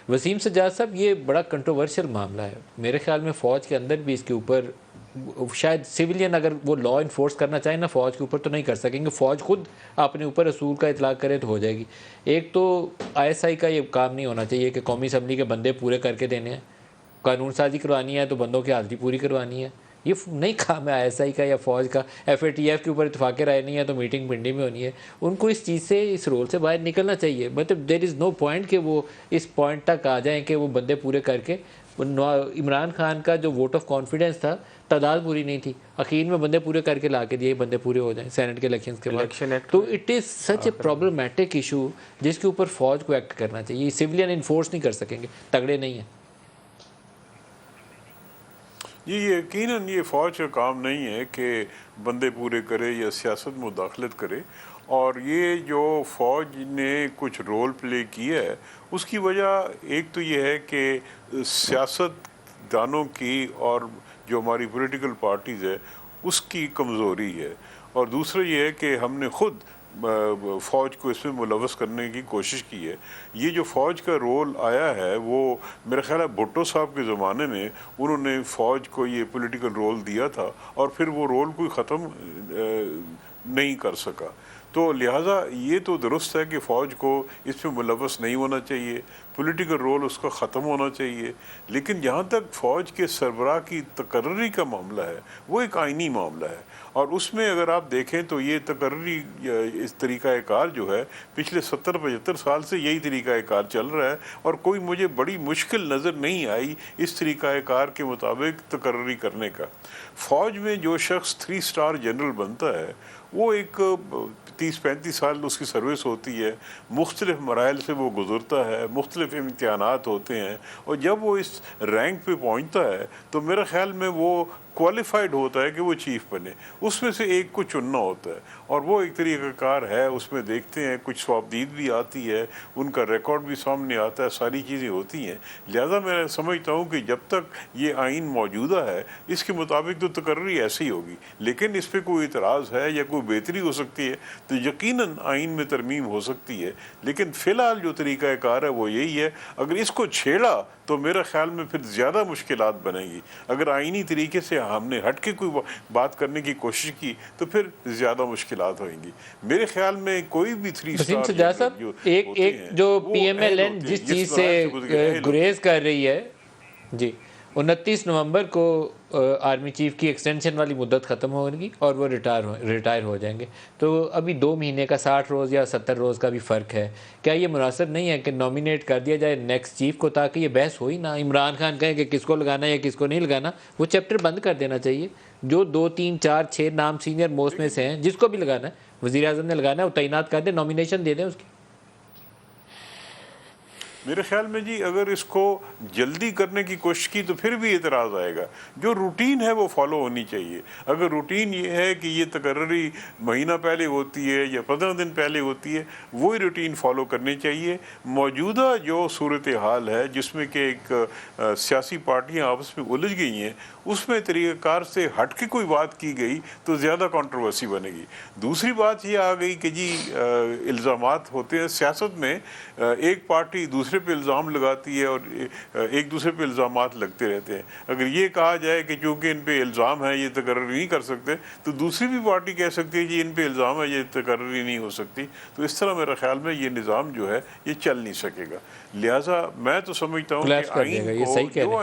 وسیم سجاد صاحب، یہ بڑا کنٹروورشل معاملہ ہے میرے خیال میں. فوج کے اندر بھی اس کے اوپر شاید سویلین اگر وہ لا انفورس کرنا چاہیں نا فوج کے اوپر تو نہیں کر سکیں گے. فوج خود اپنے اوپر اصول کا اطلاق کرے تو ہو جائے گی. ایک تو آئی ایس آئی کا یہ کام نہیں ہونا چاہیے کہ قومی اسمبلی کے بندے پورے کر کے دینے ہیں. قانون سازی کروانی ہے تو بندوں کی حاضری پوری کروانی ہے. یہ نہیں کام ہے آئی ایس آئی کا یا فوج کا. ایف اے ٹی ایف کے اوپر اتفاق رائے نہیں ہے تو میٹنگ پنڈی میں ہونی ہے. ان کو اس چیز سے اس رول سے باہر نکلنا چاہیے. مطلب دیر از نو پوائنٹ کہ وہ اس پوائنٹ تک آ جائیں کہ وہ بندے پورے کر کے. عمران خان کا جو ووٹ آف کانفیڈنس تھا تعداد پوری نہیں تھی, اخیر میں بندے پورے کر کے لا کے دیے بندے پورے ہو جائیں سینٹ کے الیکشنز کے بعد. تو it is such a problematic issue جس کے اوپر فوج کو ایکٹ کرنا چاہیے. سویلین انفورس نہیں کر سکیں گے, تگڑے نہیں ہیں. یہ یقیناً یہ فوج کا کام نہیں ہے کہ بندے پورے کرے یا سیاست میں مداخلت کرے. اور یہ جو فوج نے کچھ رول پلے کیا ہے اس کی وجہ ایک تو یہ ہے کہ سیاست دانوں کی اور جو ہماری پولیٹیکل پارٹیز ہے اس کی کمزوری ہے, اور دوسرا یہ ہے کہ ہم نے خود فوج کو اس میں ملوث کرنے کی کوشش کی ہے. یہ جو فوج کا رول آیا ہے وہ میرا خیال ہے بھٹو صاحب کے زمانے میں انہوں نے فوج کو یہ پولیٹیکل رول دیا تھا اور پھر وہ رول کوئی ختم نہیں کر سکا. تو لہٰذا یہ تو درست ہے کہ فوج کو اس میں ملوث نہیں ہونا چاہیے, پولیٹیکل رول اس کا ختم ہونا چاہیے. لیکن جہاں تک فوج کے سربراہ کی تقرری کا معاملہ ہے وہ ایک آئینی معاملہ ہے, اور اس میں اگر آپ دیکھیں تو یہ تقرری اس طریقہ کار جو ہے پچھلے 70-75 سال سے یہی طریقہ کار چل رہا ہے, اور کوئی مجھے بڑی مشکل نظر نہیں آئی اس طریقہ کار کے مطابق تقرری کرنے کا. فوج میں جو شخص 3 اسٹار جنرل بنتا ہے وہ ایک 30-35 سال اس کی سروس ہوتی ہے, مختلف مراحل سے وہ گزرتا ہے, مختلف امتحانات ہوتے ہیں, اور جب وہ اس رینک پہ پہنچتا ہے تو میرا خیال میں وہ کوالیفائڈ ہوتا ہے کہ وہ چیف بنے. اس میں سے ایک کو چننا ہوتا ہے, اور وہ ایک طریقہ کار ہے. اس میں دیکھتے ہیں کچھ سوابدید بھی آتی ہے, ان کا ریکارڈ بھی سامنے آتا ہے, ساری چیزیں ہوتی ہیں. لہذا میں سمجھتا ہوں کہ جب تک یہ آئین موجودہ ہے اس کے مطابق تو تقرری ایسی ہی ہوگی. لیکن اس پہ کوئی اعتراض ہے یا کوئی بہتری ہو سکتی ہے تو یقیناً آئین میں ترمیم ہو سکتی ہے. لیکن فی الحال جو طریقہ کار ہے وہ یہی ہے. اگر اس کو چھیڑا تو میرا خیال میں پھر زیادہ مشکلات بنے گی. اگر آئینی طریقے سے ہم نے ہٹ کے کوئی بات کرنے کی کوشش کی تو پھر زیادہ مشکلات ہوئیں گی. میرے خیال میں کوئی بھی 3 وسیم اسٹار سجاد صاحب, ایک جو پی ایم ایل این جس چیز سے گریز کر رہی ہے, جی 29 نومبر کو آرمی چیف کی ایکسٹینشن والی مدت ختم ہوگی اور وہ ریٹائر ہو جائیں گے. تو ابھی 2 مہینے کا 60 روز یا 70 روز کا بھی فرق ہے. کیا یہ مناسب نہیں ہے کہ نامینیٹ کر دیا جائے نیکسٹ چیف کو, تاکہ یہ بحث ہوئی نہ عمران خان کہیں کہ کس کو لگانا ہے یا کس کو نہیں لگانا. وہ چیپٹر بند کر دینا چاہیے. جو 2 3 4 6 نام سینئر موسٹ میں سے ہیں جس کو بھی لگانا ہے, وزیر اعظم نے لگانا ہے, وہ تعینات کر دیں, نامینیشن دے دیں اس کی. میرے خیال میں جی اگر اس کو جلدی کرنے کی کوشش کی تو پھر بھی اعتراض آئے گا. جو روٹین ہے وہ فالو ہونی چاہیے. اگر روٹین یہ ہے کہ یہ تقرری مہینہ پہلے ہوتی ہے یا 15 دن پہلے ہوتی ہے, وہی روٹین فالو کرنی چاہیے. موجودہ جو صورتحال ہے جس میں کہ ایک سیاسی پارٹیاں آپس میں الجھ گئی ہیں, اس میں طریقہ کار سے ہٹ کے کوئی بات کی گئی تو زیادہ کنٹروورسی بنے گی. دوسری بات یہ آ گئی کہ جی الزامات ہوتے ہیں سیاست میں, ایک پارٹی دوسرے پہ الزام لگاتی ہے اور ایک دوسرے پہ الزامات لگتے رہتے ہیں. اگر یہ کہا جائے کہ چونکہ ان پہ الزام ہے یہ تقرری نہیں کر سکتے, تو دوسری بھی پارٹی کہہ سکتی ہے کہ ان پہ الزام ہے یہ تقرری نہیں ہو سکتی. تو اس طرح میرا خیال میں یہ نظام جو ہے یہ چل نہیں سکے گا. لہٰذا میں تو سمجھتا ہوں کہ آئین کو جو